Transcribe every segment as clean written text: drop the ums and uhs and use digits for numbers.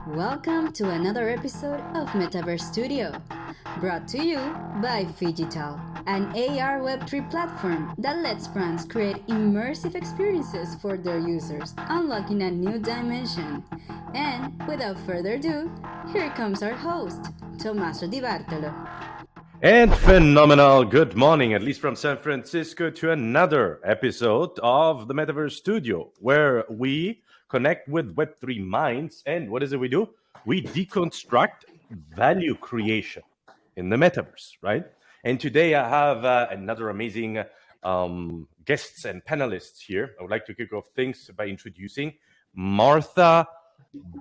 Welcome to another episode of Metaverse Studio, brought to you by Phygtl, an AR Web3 platform that lets brands create immersive experiences for their users, unlocking a new dimension. And without further ado, here comes our host, Tommaso Di Bartolo. And phenomenal good morning, at least from San Francisco, to another episode of the Metaverse Studio, where we connect with Web3 minds. And what is it we do? We deconstruct value creation in the Metaverse, right? And today I have another amazing guests and panelists here. I would like to kick off things by introducing Martha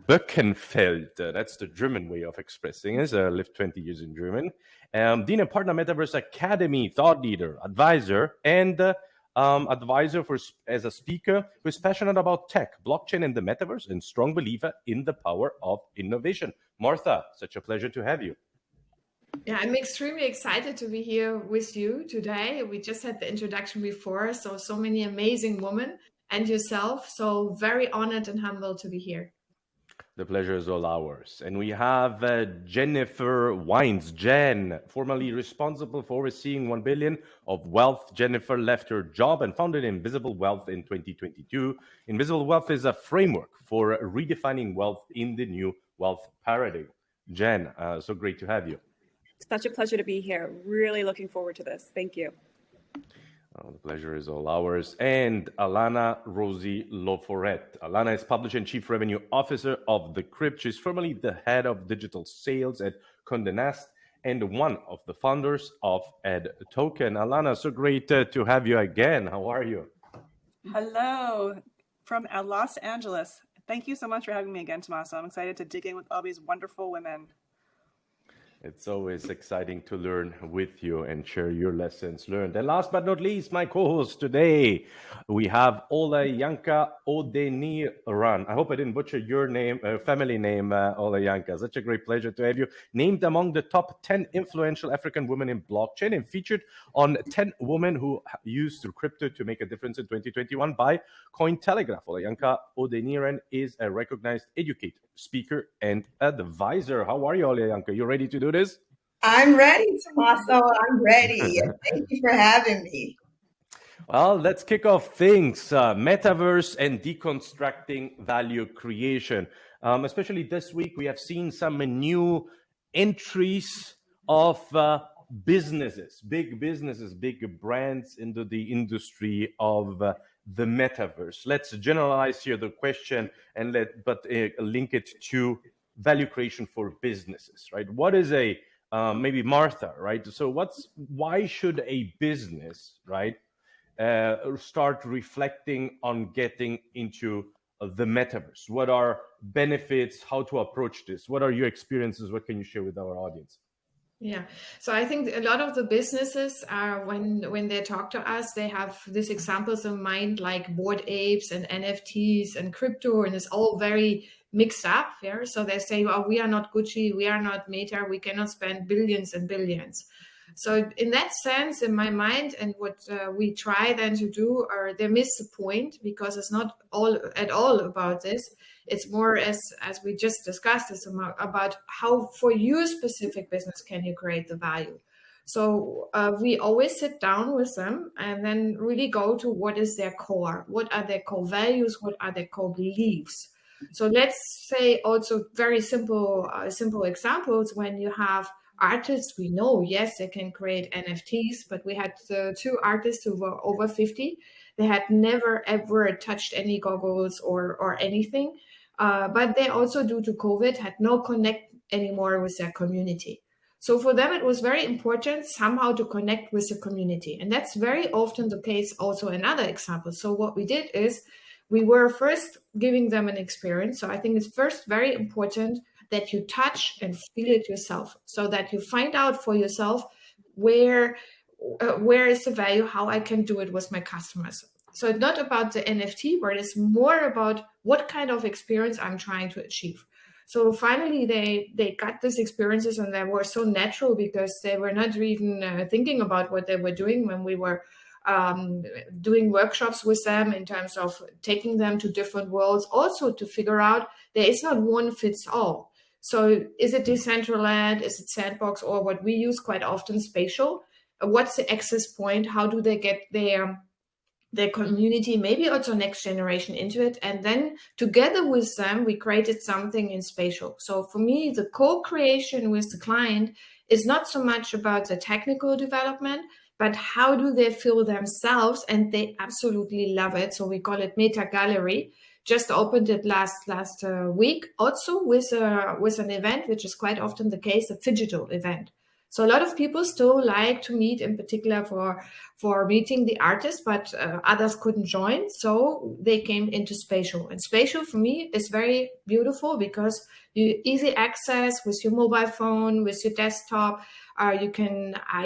Boeckenfeld. That's the German way of expressing it. I lived 20 years in German. Dean and partner Metaverse Academy, thought leader, advisor, and advisor as a speaker who is passionate about tech, blockchain, and the Metaverse, and strong believer in the power of innovation. Martha, such a pleasure to have you. Yeah, I'm extremely excited to be here with you today. We just had the introduction before, so many amazing women and yourself. So very honored and humbled to be here. The pleasure is all ours. And we have Jennifer Wines. Jen, formerly responsible for overseeing 1 billion of wealth. Jennifer left her job and founded Invisible Wealth in 2022. Invisible Wealth is a framework for redefining wealth in the new wealth paradigm. Jen, so great to have you. Such a pleasure to be here. Really looking forward to this. Thank you. The pleasure is all ours. And Alanna Roazzi-Laforet. Alanna is Publisher and Chief Revenue Officer of Decrypt. She's formerly the head of digital sales at Condé Nast and one of the founders of AdToken. Alanna, so great to have you again. How are you? Hello from Los Angeles. Thank you so much for having me again, Tommaso. I'm excited to dig in with all these wonderful women. It's always exciting to learn with you and share your lessons learned. And last but not least, my co-host today, we have Olayinka Odeniran. I hope I didn't butcher your name, family name, Olayinka. Such a great pleasure to have you. Named among the top 10 influential African women in blockchain and featured on 10 women who used crypto to make a difference in 2021 by Cointelegraph. Olayinka Odeniran is a recognized educator, speaker, and advisor. How are you, Olayinka? You ready to do this? I'm ready, Tommaso. I'm ready. Thank you for having me. Well, let's kick off things. Metaverse and deconstructing value creation. Especially this week, we have seen some new entries of businesses, big brands into the industry of the Metaverse. Let's generalize here the question and link it to value creation for businesses, right? What is maybe Martha, right? So why should a business, right, start reflecting on getting into the Metaverse? What are benefits? How to approach this? What are your experiences? What can you share with our audience? Yeah, so I think a lot of the businesses are when they talk to us, they have these examples in mind, like Bored Apes and NFTs and crypto, and it's all very mixed up. Yeah, so they say, well, we are not Gucci, we are not Meta, we cannot spend billions and billions. So in that sense, in my mind, and what we try then to do, they miss the point, because it's not at all about this. It's more, as we just discussed, it's about how for your specific business can you create the value. So we always sit down with them and then really go to what is their core, what are their core values, what are their core beliefs. So let's say also very simple examples. When you have artists, we know, yes, they can create NFTs, but we had 2 artists who were over 50. They had never, ever touched any goggles or anything. But they also, due to COVID, had no connect anymore with their community. So for them, it was very important somehow to connect with the community. And that's very often the case also in other examples. So what we did is we were first giving them an experience. So I think it's first very important that you touch and feel it yourself, so that you find out for yourself where is the value, how I can do it with my customers. So it's not about the NFT, but it's more about what kind of experience I'm trying to achieve. So finally, they got these experiences, and they were so natural because they were not even thinking about what they were doing when we were doing workshops with them in terms of taking them to different worlds, also to figure out there is not one fits all. So is it Decentraland, is it Sandbox, or what we use quite often, spatial? What's the access point? How do they get their community, maybe also next generation, into it? And then together with them, we created something in spatial. So for me, the co-creation with the client is not so much about the technical development, but how do they feel themselves? And they absolutely love it. So we call it Meta Gallery. Just opened it last week, also with an event, which is quite often the case, a Phygtl event. So a lot of people still like to meet, in particular for meeting the artist, but others couldn't join, so they came into spatial. And spatial for me is very beautiful because you easy access with your mobile phone, with your desktop. I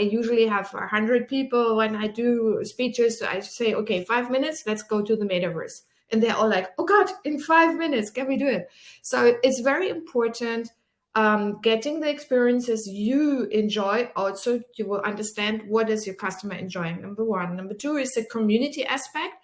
usually have 100 people when I do speeches. I say, okay, 5 minutes, let's go to the metaverse. And they're all like, oh God, in 5 minutes, can we do it? So it's very important getting the experiences you enjoy. Also, you will understand what is your customer enjoying, number one. Number two is the community aspect,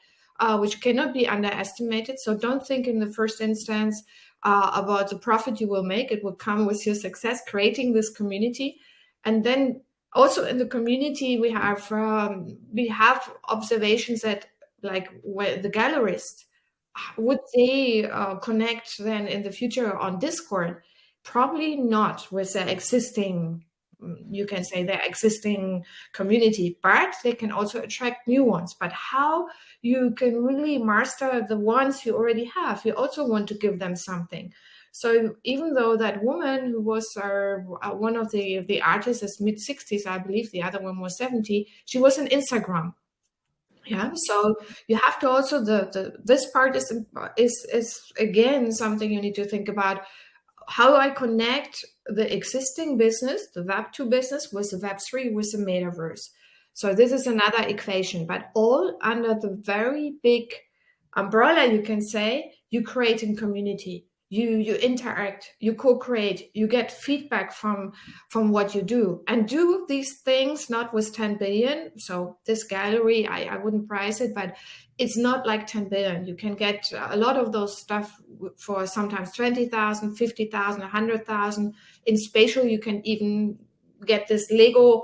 which cannot be underestimated. So don't think in the first instance about the profit you will make. It will come with your success, creating this community. And then also in the community, we have observations that, like, where the gallerist, would they connect then in the future on Discord? Probably not with their existing, you can say, their existing community, but they can also attract new ones. But how you can really master the ones you already have, you also want to give them something. So even though that woman who was one of the artists is mid-60s, I believe the other one was 70, she was on Instagram. Yeah, so you have to also this part is again something you need to think about. How I connect the existing business, the Web2 business, with the Web3, with the metaverse. So this is another equation, but all under the very big umbrella, you can say, you create a community. You interact, you co-create, you get feedback from what you do, and do these things not with 10 billion. So this gallery, I wouldn't price it, but it's not like 10 billion. You can get a lot of those stuff for sometimes 20,000, 50,000, 100,000. In spatial, you can even get this Lego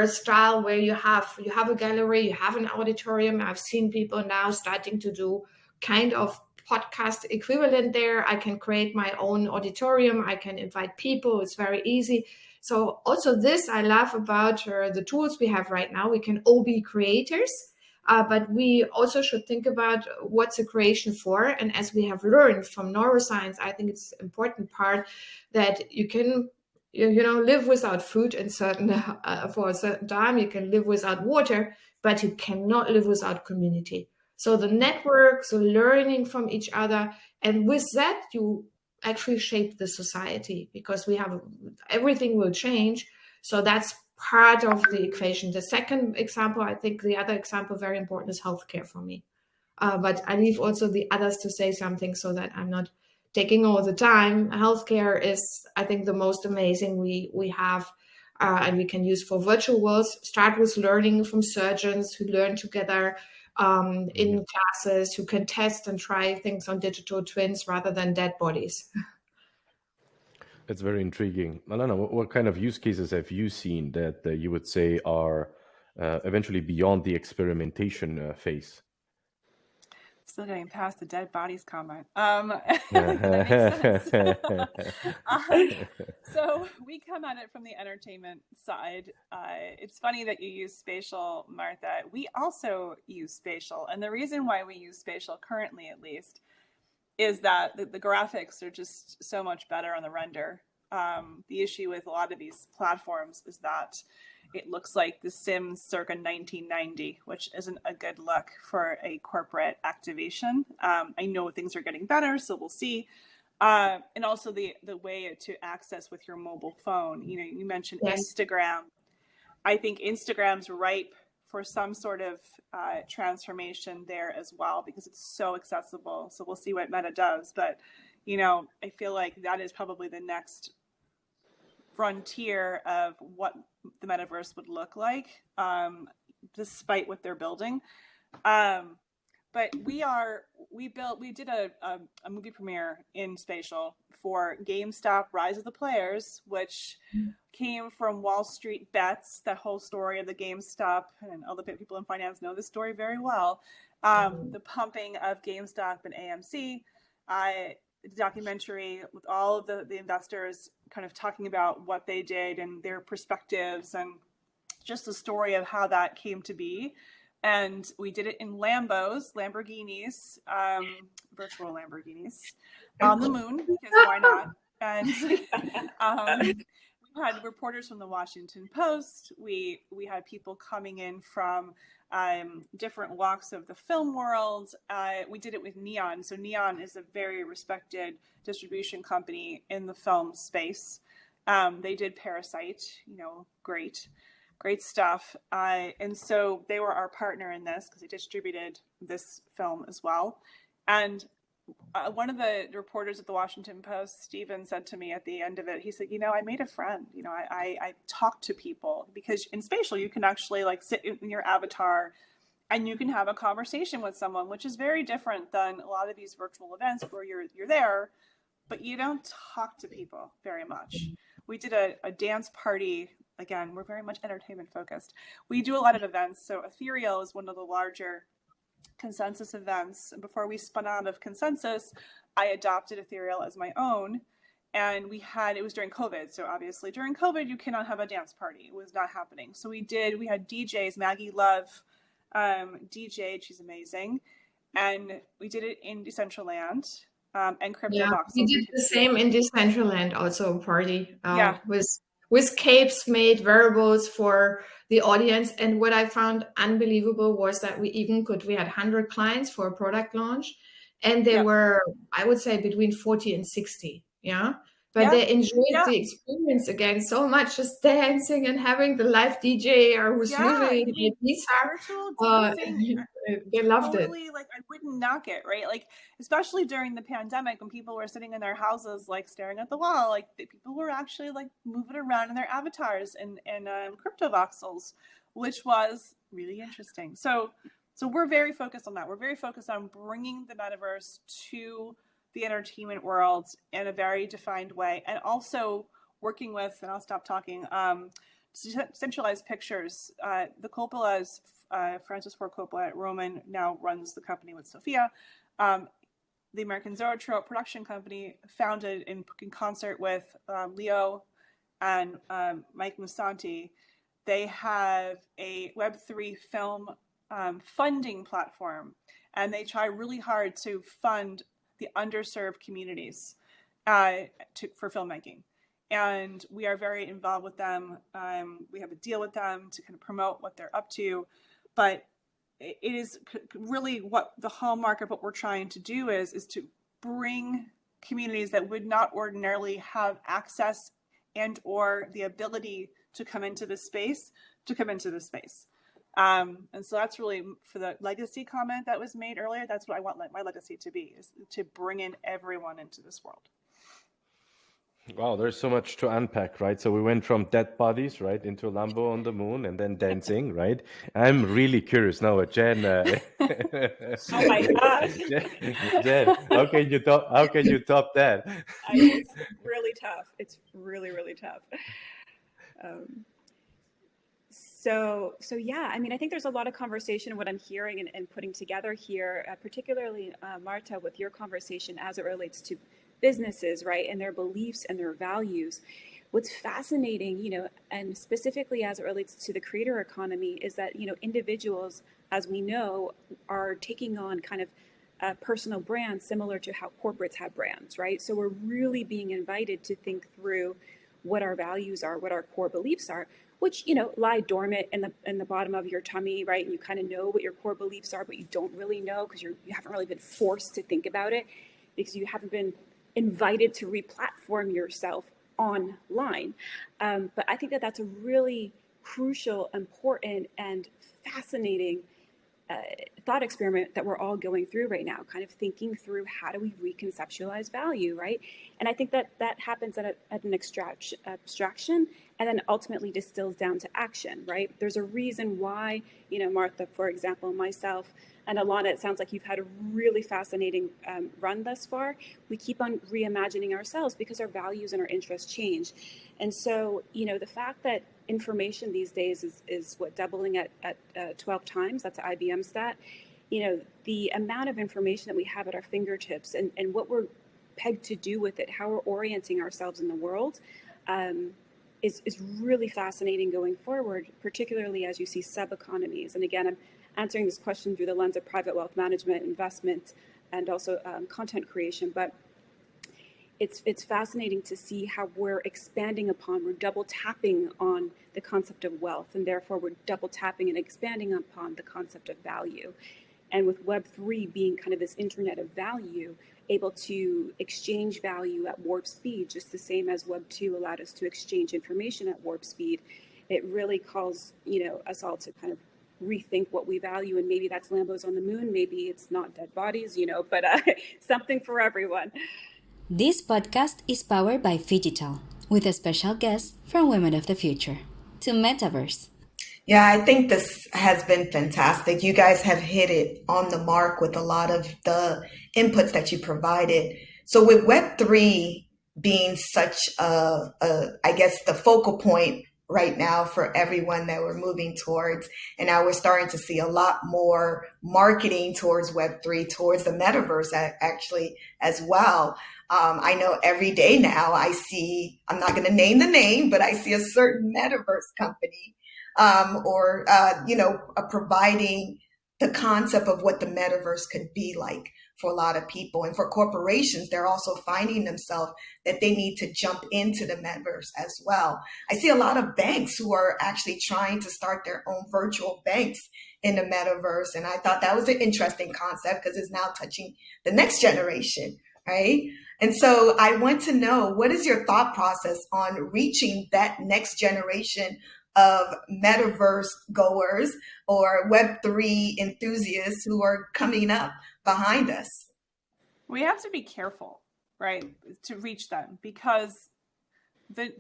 style where you have a gallery, you have an auditorium. I've seen people now starting to do kind of podcast equivalent there. I can create my own auditorium. I can invite people. It's very easy. So also this I love about the tools we have right now. We can all be creators, but we also should think about what's a creation for. And as we have learned from neuroscience, I think it's an important part that you can live without food in for a certain time. You can live without water, but you cannot live without community. So the network, so learning from each other, and with that you actually shape the society, because everything will change. So that's part of the equation. The second example, I think the other example very important, is healthcare for me. But I leave also the others to say something so that I'm not taking all the time. Healthcare is, I think, the most amazing we have, and we can use for virtual worlds. Start with learning from surgeons who learn together in classes, who can test and try things on digital twins rather than dead bodies. It's very intriguing. Alanna, what kind of use cases have you seen that you would say are eventually beyond the experimentation phase? Still getting past the dead bodies comment. That makes sense. So we come at it from the entertainment side. It's funny that you use spatial, Martha. We also use spatial. And the reason why we use spatial currently, at least, is that the graphics are just so much better on the render. The issue with a lot of these platforms is that it looks like The Sims circa 1990, which isn't a good look for a corporate activation. I know things are getting better, so we'll see. And also the way to access with your mobile phone. You mentioned Instagram. I think Instagram's ripe for some sort of transformation there as well, because it's so accessible. So we'll see what Meta does. But, I feel like that is probably the next frontier of what the metaverse would look like, despite what they're building. But but we did a movie premiere in Spatial for GameStop Rise of the Players, which came from Wall Street Bets, the whole story of the GameStop, and all the people in finance know this story very well. The pumping of GameStop and AMC, documentary with all of the investors kind of talking about what they did and their perspectives and just the story of how that came to be. And we did it in Lamborghinis, virtual Lamborghinis on the moon, because why not? And we had reporters from the Washington Post. We had people coming in from different walks of the film world. We did it with Neon. So Neon is a very respected distribution company in the film space. They did Parasite, great stuff. And so they were our partner in this because they distributed this film as well. And one of the reporters at the Washington Post, Steven, said to me at the end of it, he said, I made a friend. I talked to people, because in Spatial, you can actually sit in your avatar and you can have a conversation with someone, which is very different than a lot of these virtual events where you're there, but you don't talk to people very much. We did a dance party. Again, we're very much entertainment focused. We do a lot of events. So Ethereal is one of the larger consensus events. And before we spun out of consensus, I adopted Ethereal as my own. And it was during COVID. So obviously during COVID, you cannot have a dance party. It was not happening. So we had DJs, Maggie Love DJ'd, she's amazing. And we did it in Decentraland and Crypto Yeah, Voxels. we did the same in Decentraland, also a party with capes made variables for the audience. And what I found unbelievable was that we had 100 clients for a product launch, and they were, I would say, between 40 and 60. Yeah. But they enjoyed the experience again so much, just dancing and having the live DJ or who's usually the guitar. They loved it. I wouldn't knock it, right? Especially during the pandemic when people were sitting in their houses, staring at the wall, people were actually moving around in their avatars and crypto voxels, which was really interesting. So we're very focused on that. We're very focused on bringing the metaverse to the entertainment world in a very defined way, and also working with, and I'll stop talking, centralized pictures. The Coppolas, Francis Ford Coppola at Roman, now runs the company with Sophia. The American Zoetrope production company, founded in concert with Leo and Mike Musanti. They have a Web3 film funding platform, and they try really hard to fund the underserved communities for filmmaking. And we are very involved with them. We have a deal with them to kind of promote what they're up to. But it is really what the hallmark of what we're trying to do is to bring communities that would not ordinarily have access and or the ability to come into this space, And so that's really, for the legacy comment that was made earlier, that's what I want my legacy to be, is to bring in everyone into this world. Wow, there's so much to unpack, right? So we went from dead bodies, right, into Lambo on the moon, and then dancing, right? I'm really curious now, Jen. Oh my God, Jen, how can you top that? It's really tough. It's really, really tough. So yeah, I mean, I think there's a lot of conversation, what I'm hearing and putting together here, particularly Martha, with your conversation as it relates to businesses, right, and their beliefs and their values. What's fascinating, and specifically as it relates to the creator economy, is that, individuals, as we know, are taking on kind of personal brands similar to how corporates have brands, right? So we're really being invited to think through what our values are, what our core beliefs are, which, lie dormant in the bottom of your tummy, right? And you kind of know what your core beliefs are, but you don't really know because you haven't really been forced to think about it, because you haven't been invited to re-platform yourself online. But I think that that's a really crucial, important, and fascinating thought experiment that we're all going through right now, kind of thinking through how do we reconceptualize value, right? And I think that happens at an abstraction and then ultimately distills down to action, right? There's a reason why, Martha, for example, myself, And Alanna, it sounds like you've had a really fascinating run thus far. We keep on reimagining ourselves because our values and our interests change. And so, the fact that information these days is what, doubling at 12 times, that's an IBM stat. The amount of information that we have at our fingertips and what we're pegged to do with it, how we're orienting ourselves in the world, is really fascinating going forward, particularly as you see sub-economies. And again, I'm answering this question through the lens of private wealth management, investment, and also content creation. But it's fascinating to see how we're expanding upon, we're double tapping on the concept of wealth, and therefore we're double tapping and expanding upon the concept of value. And with Web3 being kind of this internet of value, able to exchange value at warp speed, just the same as Web2 allowed us to exchange information at warp speed, it really calls, us all to kind of rethink what we value. And maybe that's Lambos on the moon, maybe it's not dead bodies, but something for everyone. This podcast is powered by Phygtl, with a special guest from Women of the Future. To Metaverse. Yeah, I think this has been fantastic. You guys have hit it on the mark with a lot of the inputs that you provided. So with Web3 being such I guess, the focal point right now for everyone that we're moving towards, and now we're starting to see a lot more marketing towards Web3, towards the Metaverse actually as well. I know every day now I see, I'm not going to name the name, but I see a certain Metaverse company providing the concept of what the metaverse could be like for a lot of people. And for corporations, they're also finding themselves that they need to jump into the metaverse as well. I see a lot of banks who are actually trying to start their own virtual banks in the metaverse. And I thought that was an interesting concept because it's now touching the next generation, right? And so I want to know, what is your thought process on reaching that next generation of metaverse goers or Web3 enthusiasts who are coming up behind us? We have to be careful, right, to reach them, because the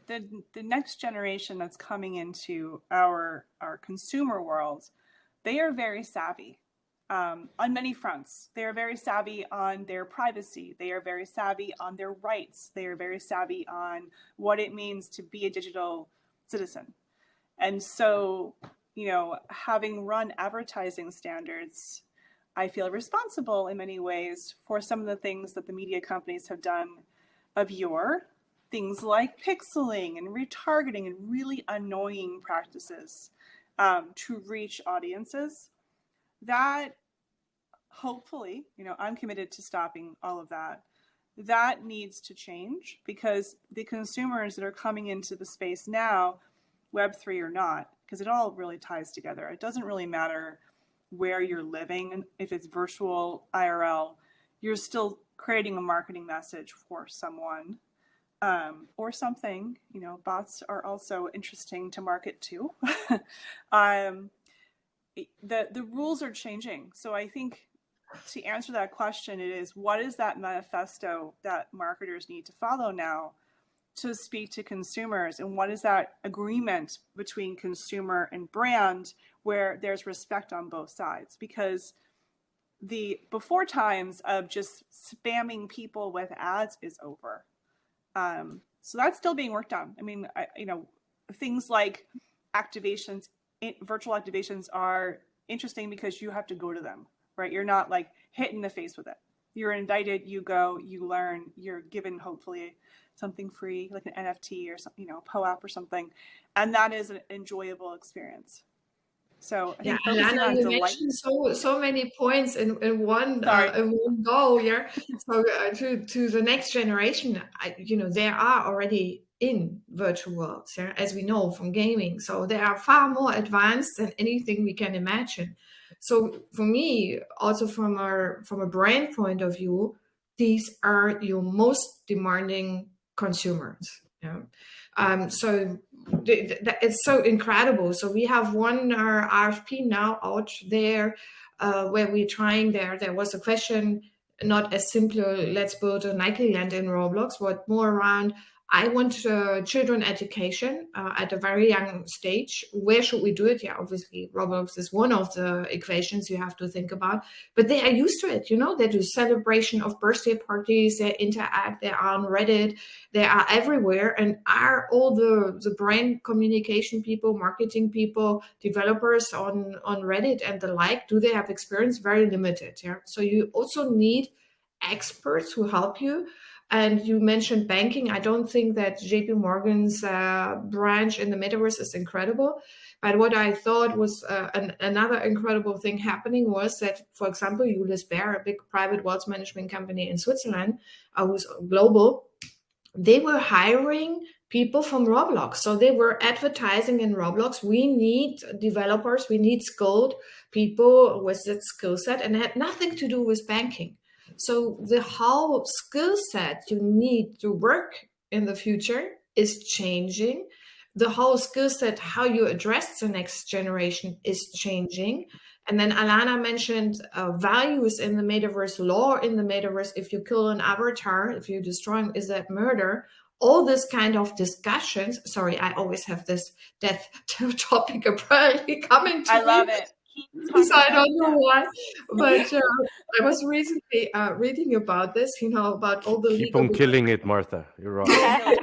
next generation that's coming into our consumer world, they are very savvy on many fronts. They are very savvy on their privacy. They are very savvy on their rights. They are very savvy on what it means to be a digital citizen. And so, having run advertising standards, I feel responsible in many ways for some of the things that the media companies have done of yore, things like pixeling and retargeting and really annoying practices to reach audiences. That hopefully, I'm committed to stopping all of that. That needs to change, because the consumers that are coming into the space now, Web3 or not, because it all really ties together. It doesn't really matter where you're living. If it's virtual, IRL, you're still creating a marketing message for someone or something. Bots are also interesting to market to. The rules are changing. So I think to answer that question, it is, what is that manifesto that marketers need to follow now to speak to consumers, and what is that agreement between consumer and brand where there's respect on both sides? Because the before times of just spamming people with ads is over. So that's still being worked on. I mean, things like activations, virtual activations are interesting because you have to go to them, right? You're not like hit in the face with it. You're invited, you go, you learn, you're given hopefully something free, like an NFT or something, POAP or something, and that is an enjoyable experience. So I think focusing on you delight. mentioned so many points in one go. Yeah. So to the next generation, they are already in virtual worlds, yeah, as we know from gaming. So they are far more advanced than anything we can imagine. So for me, also from a brand point of view, these are your most demanding consumers. Yeah. So it's so incredible. So we have one RFP now out there where we're trying there was a question, not as simple, let's build a Nike land in Roblox, but more around I want children education at a very young stage. Where should we do it? Yeah, obviously Roblox is one of the equations you have to think about, but they are used to it. They do celebration of birthday parties, they interact, they are on Reddit, they are everywhere. And are all the brand communication people, marketing people, developers on Reddit and the like, do they have experience? Very limited. Yeah. So you also need experts who help you. And you mentioned banking. I don't think that JP Morgan's branch in the metaverse is incredible. But what I thought was another incredible thing happening was that, for example, Julius Baer, a big private wealth management company in Switzerland, who's global, they were hiring people from Roblox. So they were advertising in Roblox. We need developers, we need skilled people with that skill set, and it had nothing to do with banking. So the whole skill set you need to work in the future is changing. The whole skill set, how you address the next generation, is changing. And then Alanna mentioned values in the metaverse, law in the metaverse. If you kill an avatar, if you destroy him, is that murder? All this kind of discussions. Sorry, I always have this death topic apparently coming to me. I love it. So I don't know why, but I was recently reading about this, about all the Keep legal. on killing it, Martha. You're right.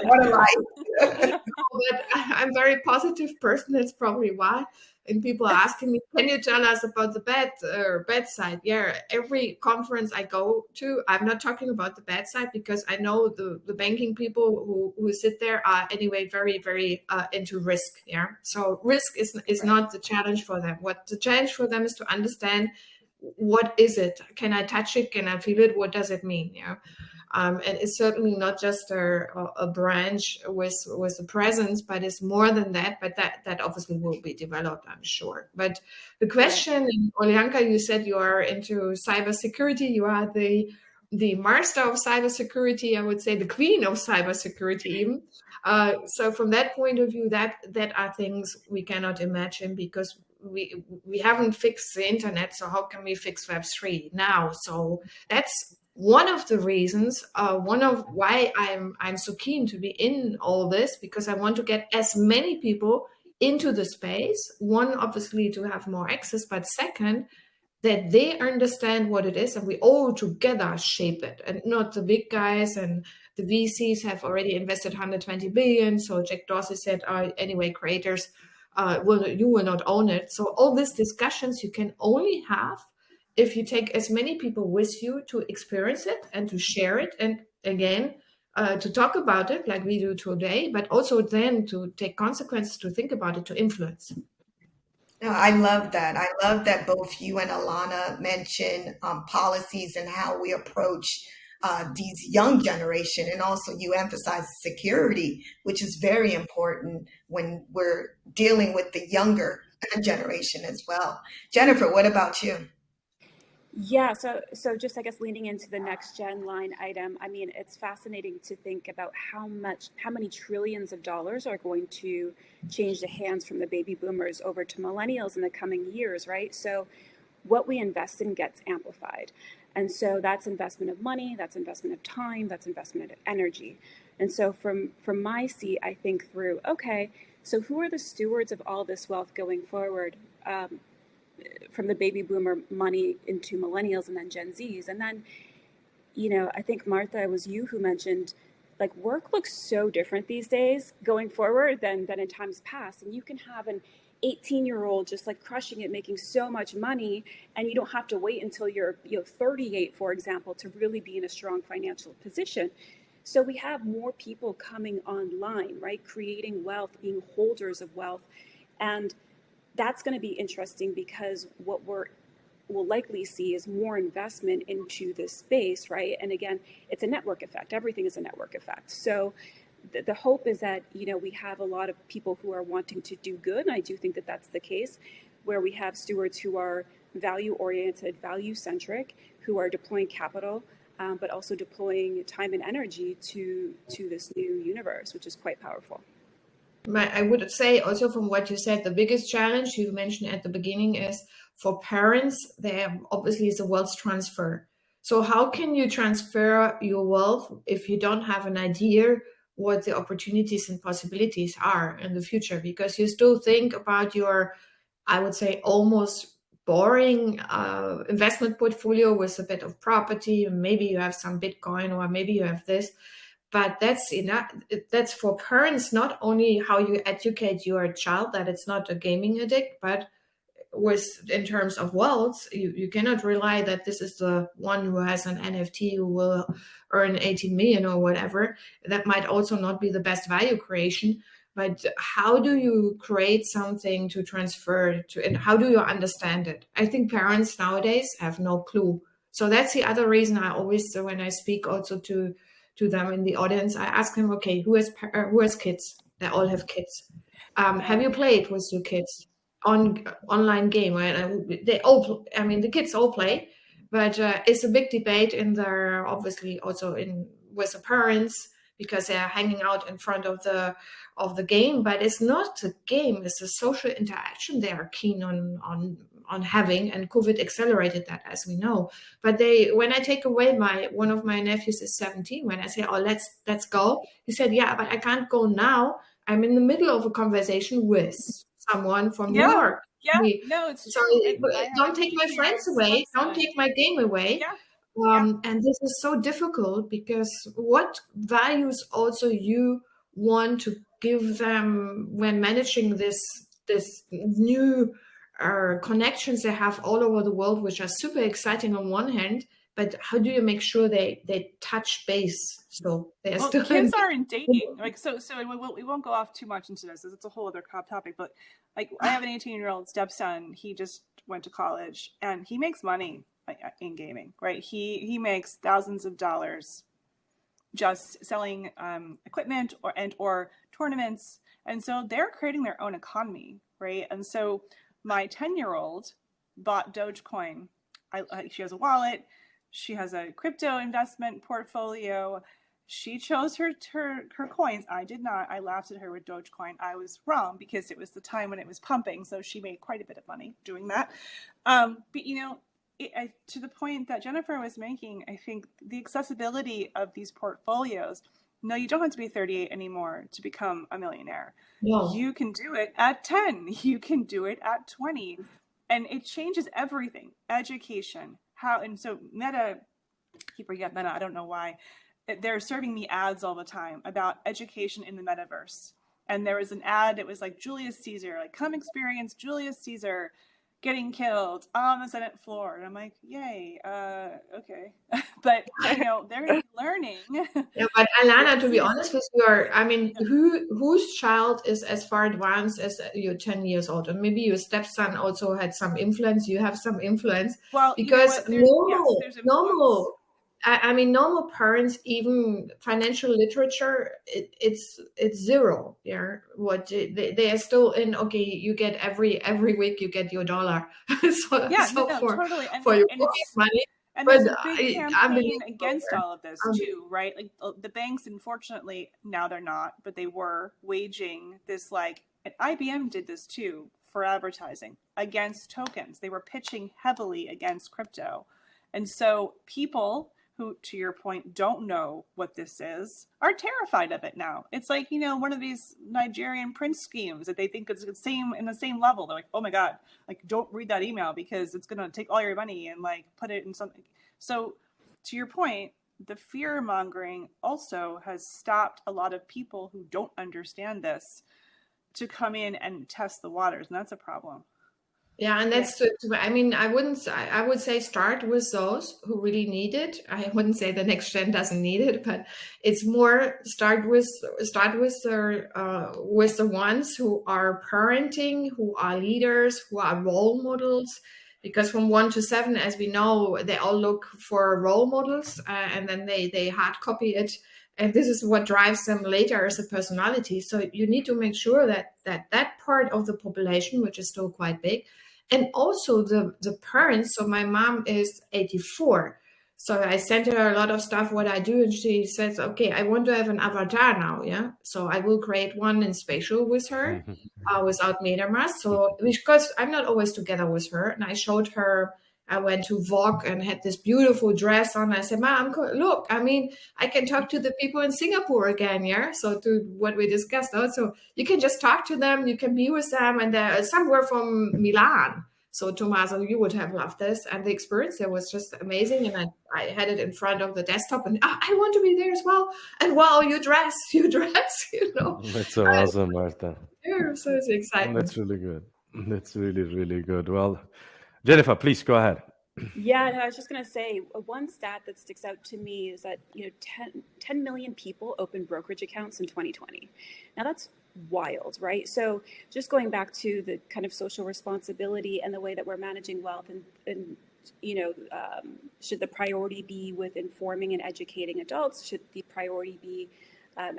What a life. But I'm a very positive person. That's probably why. And people are asking me, can you tell us about the bad side? Yeah, every conference I go to, I'm not talking about the bad side because I know the banking people who sit there are anyway very, very into risk. Yeah, so risk is not the challenge for them. What the challenge for them is to understand, what is it? Can I touch it? Can I feel it? What does it mean? Yeah. And it's certainly not just a branch with a presence, but it's more than that. But that obviously will be developed, I'm sure. But the question, Olayinka, you said you are into cybersecurity. You are the master of cybersecurity. I would say the queen of cybersecurity, even. So from that point of view, that are things we cannot imagine because we haven't fixed the internet. So how can we fix Web3 now? So that's one of the reasons, one of why I'm so keen to be in all this, because I want to get as many people into the space. One, obviously, to have more access, but second, that they understand what it is and we all together shape it, and not the big guys and the VCs have already invested 120 billion. So Jack Dorsey said, anyway, creators you will not own it. So all these discussions you can only have if you take as many people with you to experience it and to share it, and again, to talk about it like we do today, but also then to take consequences, to think about it, to influence. No, I love that. I love that both you and Alanna mention policies and how we approach these young generation, and also you emphasize security, which is very important when we're dealing with the younger generation as well. Jennifer, what about you? Yeah, so just I guess leaning into the next gen line item, I mean, it's fascinating to think about how many trillions of dollars are going to change the hands from the baby boomers over to millennials in the coming years, right? So what we invest in gets amplified. And so that's investment of money, that's investment of time, that's investment of energy. And so from my seat, I think through, okay, so who are the stewards of all this wealth going forward? From the baby boomer money into millennials and then Gen Zs. And then, I think Martha, it was you who mentioned, like, work looks so different these days going forward than in times past. And you can have an 18-year-old just like crushing it, making so much money, and you don't have to wait until you're 38, for example, to really be in a strong financial position. So we have more people coming online, right? Creating wealth, being holders of wealth. And that's going to be interesting because what we'll likely see is more investment into this space, right? And again, it's a network effect. Everything is a network effect. So the hope is that, we have a lot of people who are wanting to do good. And I do think that that's the case, where we have stewards who are value-oriented, value-centric, who are deploying capital, but also deploying time and energy to this new universe, which is quite powerful. I would say also from what you said, the biggest challenge you mentioned at the beginning is for parents, there obviously is a wealth transfer. So how can you transfer your wealth if you don't have an idea what the opportunities and possibilities are in the future, because you still think about your, I would say, almost boring investment portfolio with a bit of property. Maybe you have some Bitcoin, or maybe you have this, but that's enough. That's for parents, not only how you educate your child that it's not a gaming addict, but with in terms of wealth, you cannot rely that this is the one who has an NFT who will earn 18 million or whatever. That might also not be the best value creation. But how do you create something to transfer to, and how do you understand it? I think parents nowadays have no clue. So that's the other reason I always, when I speak also to them in the audience, I ask them, okay, who has kids? They all have kids. Have you played with your kids on online game? They all, I mean, the kids all play, but it's a big debate in there, obviously also in with the parents, because they are hanging out in front of the game. But it's not a game; it's a social interaction they are keen on having, and COVID accelerated that, as we know. But when I take away one of my nephews is 17, when I say, "Oh, let's go," he said, "Yeah, but I can't go now. I'm in the middle of a conversation with someone from New York." Yeah, no, it's So true. don't take my friends away. Don't take my game away. Yeah. And this is so difficult, because what values also you want to give them when managing this new connections they have all over the world, which are super exciting on one hand, but how do you make sure they touch base so they're still kids aren't dating, like so we won't go off too much into this. It's a whole other topic, but like I have an 18-year-old stepson. He just went to college and he makes money in gaming, right? He makes thousands of dollars just selling equipment or tournaments, and so they're creating their own economy, right? And so my 10-year-old bought Dogecoin. She has a wallet. She has a crypto investment portfolio. She chose her coins. I did not. I laughed at her with Dogecoin. I was wrong, because it was the time when it was pumping, so she made quite a bit of money doing that. But to the point that Jennifer was making, I think the accessibility of these portfolios. No, you don't have to be 38 anymore to become a millionaire. No. You can do it at 10. You can do it at 20. And it changes everything. Education. And so Meta, keep bringing up Meta, I don't know why. They're serving me ads all the time about education in the metaverse. And there was an ad, it was like Julius Caesar, like come experience Julius Caesar getting killed on the Senate floor. And I'm like, yay, okay. But, they're going to be learning. Yeah, but Alanna, to be honest with you, I mean, whose child is as far advanced as you're 10 years old? And maybe your stepson also had some influence. You have some influence. Well, because normal, I mean, normal parents, even financial literature, it's zero. Yeah, what they are still in. Okay, you get every week you get your dollar. Totally. For your money. And there's a big campaign against all of this too, right? Like the banks, unfortunately, now they're not, but they were waging this and IBM did this too for advertising against tokens. They were pitching heavily against crypto. And so people who, to your point, don't know what this is, are terrified of it now. It's like, one of these Nigerian prince schemes that they think is the same level. They're like, oh my God, don't read that email because it's going to take all your money and put it in something. So to your point, the fear mongering also has stopped a lot of people who don't understand this to come in and test the waters. And that's a problem. Yeah, and that's I mean, I would say start with those who really need it. I wouldn't say the next gen doesn't need it, but it's more start with the ones who are parenting, who are leaders, who are role models. Because from 1 to 7, as we know, they all look for role models, and then they hard copy it. And this is what drives them later as a personality. So you need to make sure that part of the population, which is still quite big, and also the parents. So my mom is 84. So I sent her a lot of stuff, what I do. And she says, okay, I want to have an avatar now. Yeah. So I will create one in spatial with her without MetaMask. So because I'm not always together with her, and I showed her I went to Vogue and had this beautiful dress on. I said, Mom, look, I mean, I can talk to the people in Singapore again, yeah? So to what we discussed also, you can just talk to them, you can be with them, and some were from Milan. So Tommaso, you would have loved this. And the experience there was just amazing. And I had it in front of the desktop and I want to be there as well. And wow, you dress, you know. That's so awesome, Martha. Yeah, so it's exciting. That's really good. That's really, really good. Well, Jennifer, please go ahead. Yeah, no, I was just going to say one stat that sticks out to me is that 10 million people opened brokerage accounts in 2020. Now that's wild, right? So just going back to the kind of social responsibility and the way that we're managing wealth, and should the priority be with informing and educating adults? Should the priority be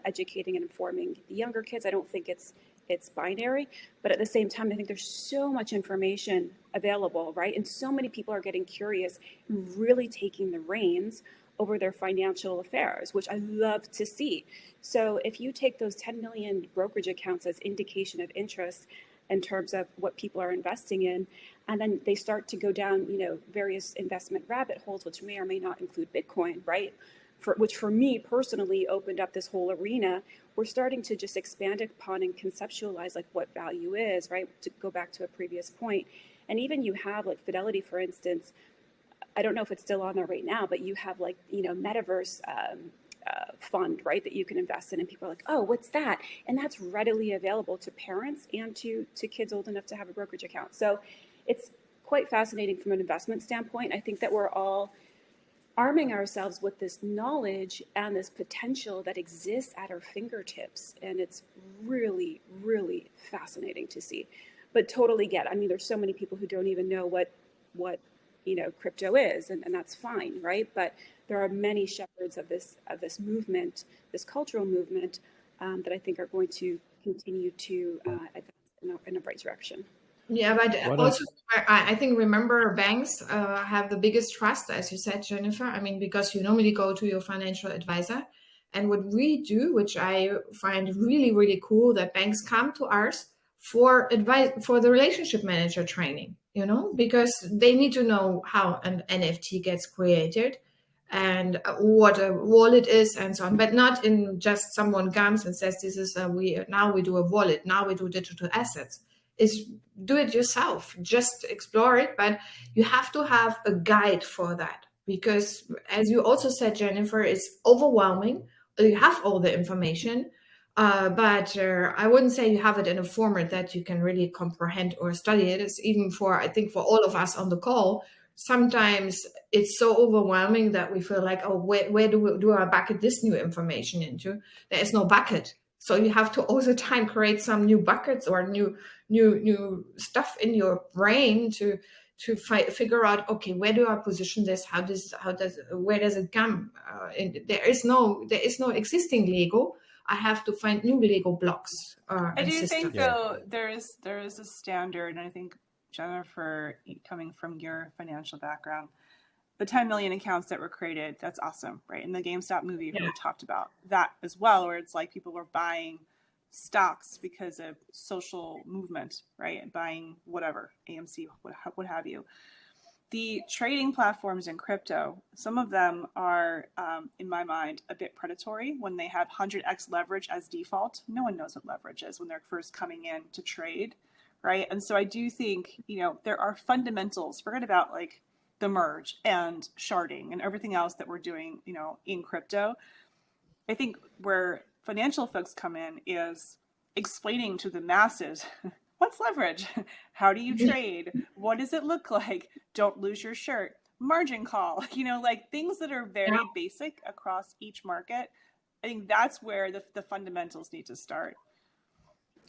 educating and informing the younger kids? I don't think it's binary, but at the same time, I think there's so much information available, right? And so many people are getting curious and really taking the reins over their financial affairs, which I love to see. So if you take those 10 million brokerage accounts as indication of interest in terms of what people are investing in, and then they start to go down, various investment rabbit holes, which may or may not include Bitcoin, right? Which for me personally opened up this whole arena. We're starting to just expand upon and conceptualize like what value is, right? To go back to a previous point. And even you have like Fidelity, for instance, I don't know if it's still on there right now, but you have like, Metaverse fund, right, that you can invest in. And people are like, oh, what's that? And that's readily available to parents and to kids old enough to have a brokerage account. So it's quite fascinating from an investment standpoint. I think that we're all arming ourselves with this knowledge and this potential that exists at our fingertips. And it's really, really fascinating to see. But totally there's so many people who don't even know what crypto is, and that's fine, right? But there are many shepherds of this movement, this cultural movement, that I think are going to continue to advance in a bright direction. Yeah, but also I think remember banks have the biggest trust, as you said, Jennifer. I mean, because you normally go to your financial advisor, and what we do, which I find really, really cool, that banks come to us for advice for the relationship manager training, because they need to know how an NFT gets created and what a wallet is and so on, but not in just someone comes and says, this is we do a wallet, now we do digital assets. Is do it yourself, just explore it, but you have to have a guide for that, because as you also said, Jennifer, it's overwhelming. You have all the information, but I wouldn't say you have it in a format that you can really comprehend or study it. It's even I think for all of us on the call, sometimes it's so overwhelming that we feel like, oh, where do I bucket this new information into? There is no bucket. So you have to all the time create some new buckets or new stuff in your brain to figure out, okay, where do I position this? Where does it come? There is no existing Lego. I have to find new Lego blocks. I do think though there is a standard, and I think, Jennifer, coming from your financial background, the 10 million accounts that were created, that's awesome, right? In the GameStop movie, we talked about that as well, where it's like people were buying stocks because of social movement, right? And buying whatever, AMC, what have you. The trading platforms in crypto, some of them are, in my mind, a bit predatory when they have 100x leverage as default. No one knows what leverage is when they're first coming in to trade, right? And so I do think, there are fundamentals. Forget about like the merge and sharding and everything else that we're doing, in crypto. I think where financial folks come in is explaining to the masses, what's leverage? How do you trade? What does it look like? Don't lose your shirt. Margin call, like things that are very basic across each market. I think that's where the fundamentals need to start.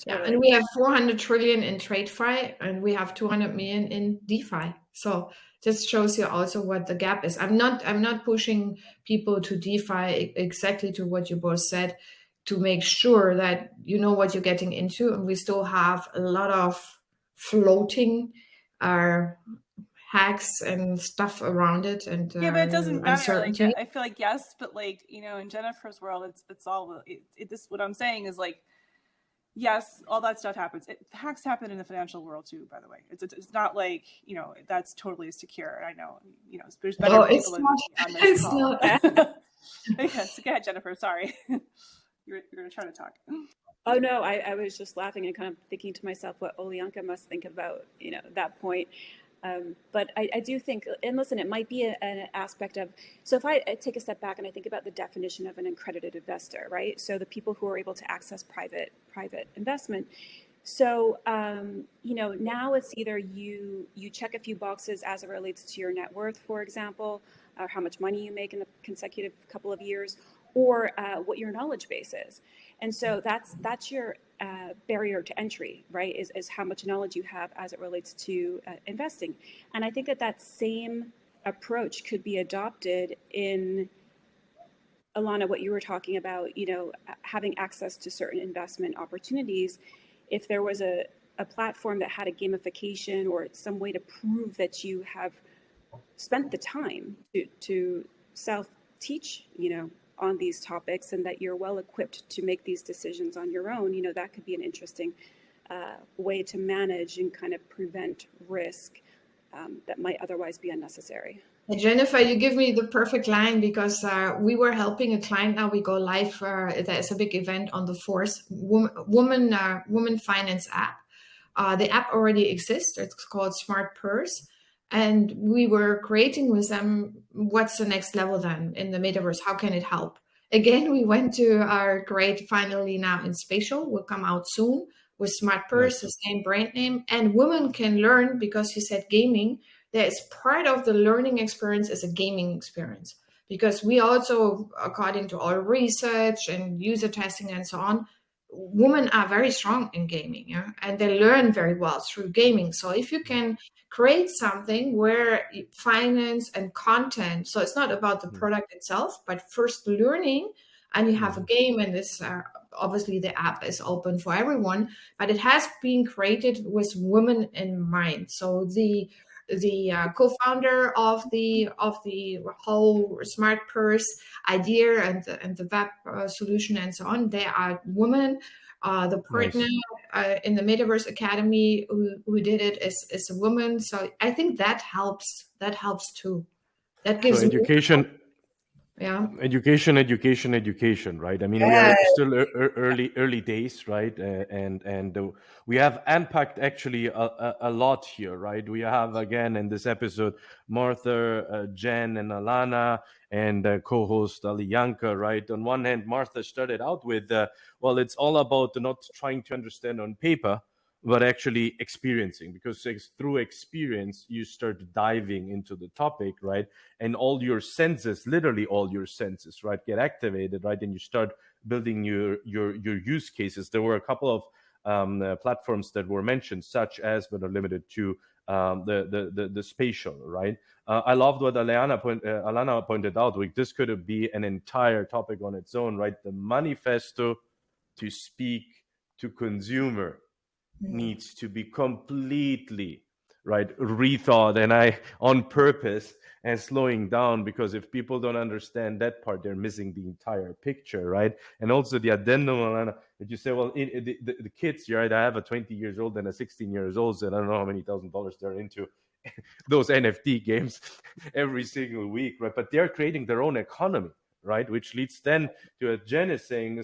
Yeah, and we have 400 trillion in TradeFi, and we have 200 million in DeFi. So this shows you also what the gap is. I'm not pushing people to DeFi exactly to what you both said, to make sure that you know what you're getting into. And we still have a lot of floating hacks and stuff around it, and but it doesn't matter. uncertainty. I feel like yes, but like in Jennifer's world, it's all this. What I'm saying is like, yes, all that stuff happens. Hacks happen in the financial world too, by the way. It's not like, that's totally secure. I know, there's better it's people not. on this It's call. not. Yes, go ahead, Jennifer. Sorry. You're trying to talk. Oh no, I was just laughing and kind of thinking to myself what Olayinka must think about, that point. But I do think, and listen, it might be an aspect of, so if I take a step back and I think about the definition of an accredited investor, right? So the people who are able to access private investment. So, now it's either you check a few boxes as it relates to your net worth, for example, or how much money you make in the consecutive couple of years, or what your knowledge base is. And so that's your barrier to entry, right? Is how much knowledge you have as it relates to investing. And I think that same approach could be adopted in, Alanna, what you were talking about, having access to certain investment opportunities. If there was a platform that had a gamification or some way to prove that you have spent the time to self-teach, on these topics, and that you're well equipped to make these decisions on your own, that could be an interesting way to manage and kind of prevent risk that might otherwise be unnecessary. Hey, Jennifer, you give me the perfect line, because we were helping a client. Now we go live. There's a big event on the 4th, Woman Finance app. The app already exists. It's called Smart Purse. And we were creating with them, what's the next level then in the metaverse? How can it help? Again, we went to our great, finally now in spatial, will come out soon with Smart Purse, the same brand name. And women can learn, because you said gaming, there is part of the learning experience is a gaming experience. Because we also, according to our research and user testing and so on, women are very strong in gaming, yeah? And they learn very well through gaming. So if you can create something where finance and content, so it's not about the product itself, but first learning, and you have a game, and this obviously the app is open for everyone, but it has been created with women in mind. So the co-founder of the whole Smart Purse idea and the web solution and so on, they are women. The partner in the Metaverse Academy who did it is a woman. So I think that helps. That helps too. That gives education. Yeah. Education, right? I mean, we are still early days, right? And we have unpacked actually a lot here, right? We have, again, in this episode, Martha, Jen, and Alanna, and co-host Olayinka, right? On one hand, Martha started out with, well, it's all about not trying to understand on paper, but actually experiencing, because through experience, you start diving into the topic, right? And all your senses, literally all your senses, right, get activated, right? And you start building your use cases. There were a couple of platforms that were mentioned, such as, but are limited to, the spatial, right? I loved what Alanna pointed out. Like, this could be an entire topic on its own, right? The manifesto to speak to consumer needs to be completely, right, rethought, and I on purpose and slowing down, because if people don't understand that part, they're missing the entire picture, right? And also the addendum that you say, well, the kids, right? I have a 20 years old and a 16 years old, and I don't know how many $1,000 they're into those NFT games every single week, right? But they're creating their own economy, right? Which leads then to a Jen is saying,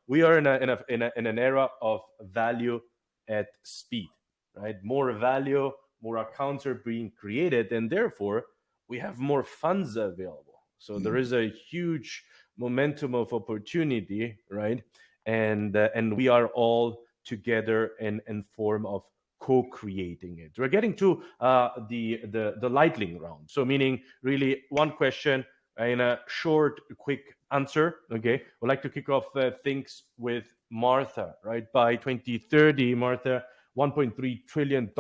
we are in an era of value at speed, right? More value, more accounts are being created, and therefore we have more funds available. So there is a huge momentum of opportunity, right? And we are all together in form of co-creating it. We're getting to the lightning round. So meaning really one question in a short, quick answer. Okay, we'd like to kick off things with Martha, right? By 2030, Martha, $1.3 trillion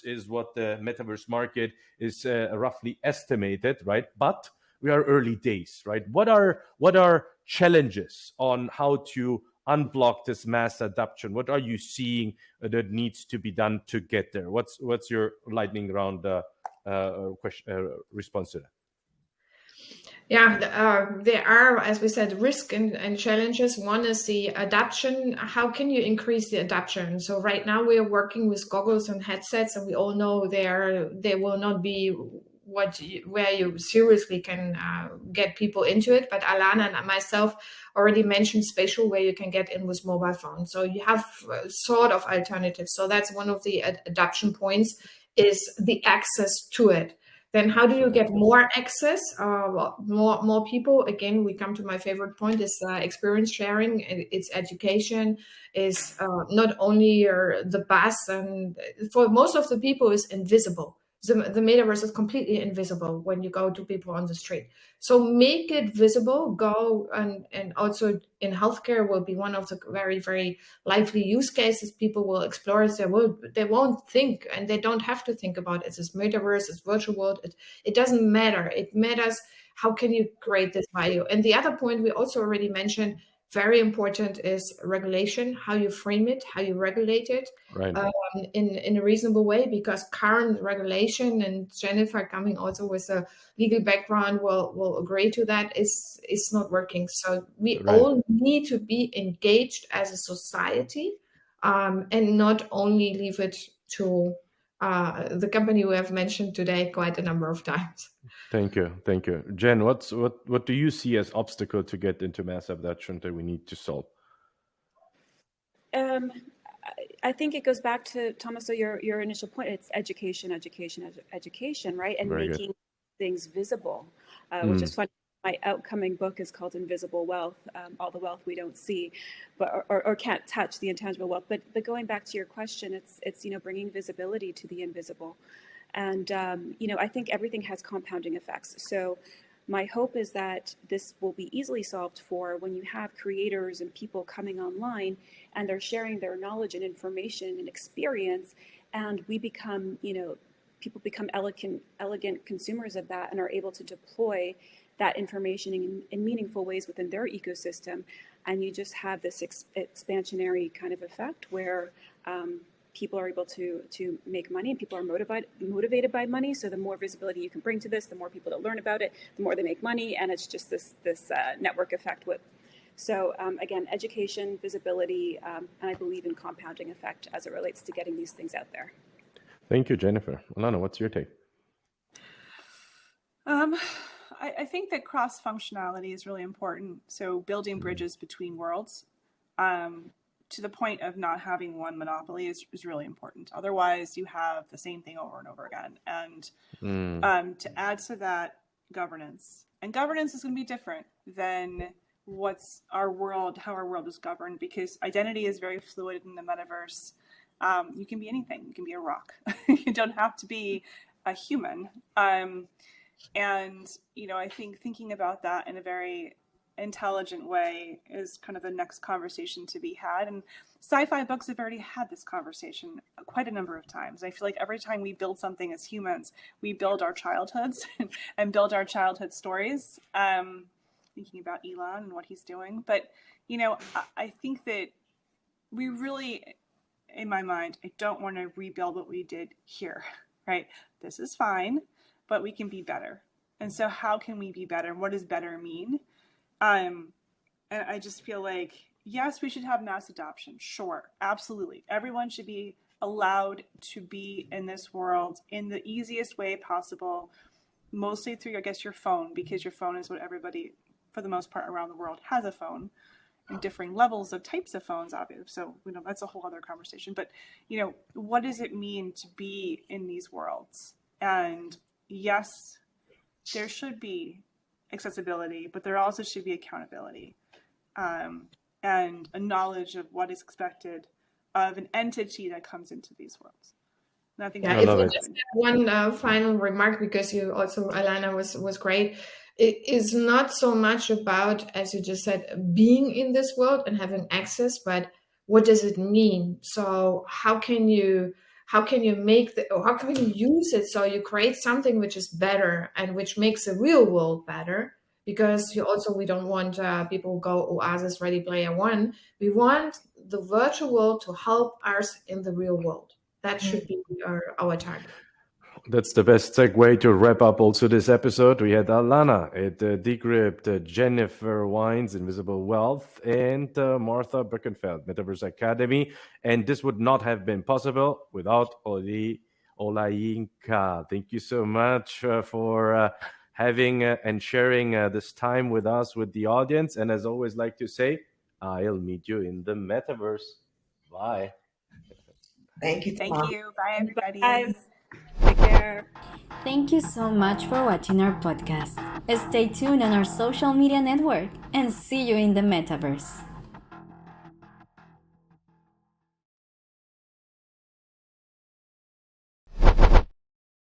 is what the metaverse market is roughly estimated, right? But we are early days, right? What are challenges on how to unblock this mass adoption? What are you seeing that needs to be done to get there? What's your lightning round response to that? Yeah, there are, as we said, risk and challenges. One is the adoption. How can you increase the adoption? So right now we are working with goggles and headsets, and we all know there will not be where you seriously can get people into it. But Alanna and myself already mentioned spatial, where you can get in with mobile phones. So you have sort of alternatives. So that's one of the adoption points, is the access to it. Then how do you get more access, well, more people? Again, we come to my favorite point, is experience sharing. It's education, is not only the bus, and for most of the people is invisible. The metaverse is completely invisible when you go to people on the street. So make it visible, go, and also in healthcare will be one of the very, very lively use cases. People will explore it. They won't think, and they don't have to think about it's this metaverse, it's virtual world. It doesn't matter. It matters how can you create this value. And the other point we also already mentioned, very important, is regulation, how you frame it, how you regulate it, Right. in a reasonable way, because current regulation, and Jennifer coming also with a legal background will agree to that, is not working. So we Right. all need to be engaged as a society, and not only leave it to the company we have mentioned today quite a number of times. Thank you. Thank you. Jen, what do you see as obstacle to get into mass adoption that we need to solve? I think it goes back to, Tommaso, your initial point. It's education, right? And Very making good. things visible, which is funny. My outcoming book is called Invisible Wealth, all the wealth we don't see, but or can't touch, the intangible wealth. But going back to your question, it's bringing visibility to the invisible, and I think everything has compounding effects. So my hope is that this will be easily solved for when you have creators and people coming online and they're sharing their knowledge and information and experience, and we become, people become elegant consumers of that and are able to deploy that information in meaningful ways within their ecosystem. And you just have this expansionary kind of effect where people are able to make money, and people are motivated by money. So the more visibility you can bring to this, the more people that learn about it, the more they make money, and it's just this network effect. So again, education, visibility, and I believe in compounding effect as it relates to getting these things out there. Thank you, Jennifer. Alanna, what's your take? I think that cross-functionality is really important. So building bridges between worlds, to the point of not having one monopoly is really important. Otherwise, you have the same thing over and over again. And to add to that, governance. And governance is going to be different than how our world is governed, because identity is very fluid in the metaverse. You can be anything. You can be a rock. You don't have to be a human. And, I think thinking about that in a very intelligent way is kind of the next conversation to be had. And sci-fi books have already had this conversation quite a number of times. I feel like every time we build something as humans, we build our childhoods and build our childhood stories, thinking about Elon and what he's doing. But, I think that we really, in my mind, I don't want to rebuild what we did here, right? This is fine, but we can be better. And so how can we be better? What does better mean? And I just feel like, yes, we should have mass adoption. Sure, absolutely. Everyone should be allowed to be in this world in the easiest way possible, mostly through, I guess, your phone, because your phone is what everybody, for the most part around the world, has a phone, and differing levels of types of phones, obviously. So, that's a whole other conversation. But, what does it mean to be in these worlds? And yes, there should be accessibility, but there also should be accountability, and a knowledge of what is expected of an entity that comes into these worlds. And I think Yeah, if we just have one final remark, because you also, Alanna, was great. It is not so much about, as you just said, being in this world and having access, but what does it mean? So how can you make how can you use it so you create something which is better and which makes the real world better? Because we don't want people go Oasis Ready Player One. We want the virtual world to help us in the real world. That should be our target. That's the best segue to wrap up also this episode. We had Alanna at Decrypt, Jennifer Wines, Invisible Wealth, and Martha Boeckenfeld, Metaverse Academy. And this would not have been possible without Olayinka. Thank you so much for having and sharing this time with us, with the audience. And as always, like to say, I'll meet you in the Metaverse. Bye. Thank you, Thank Tom. you. Bye, everybody. Guys, take care. Thank you so much for watching our podcast. Stay tuned on our social media network and see you in the metaverse.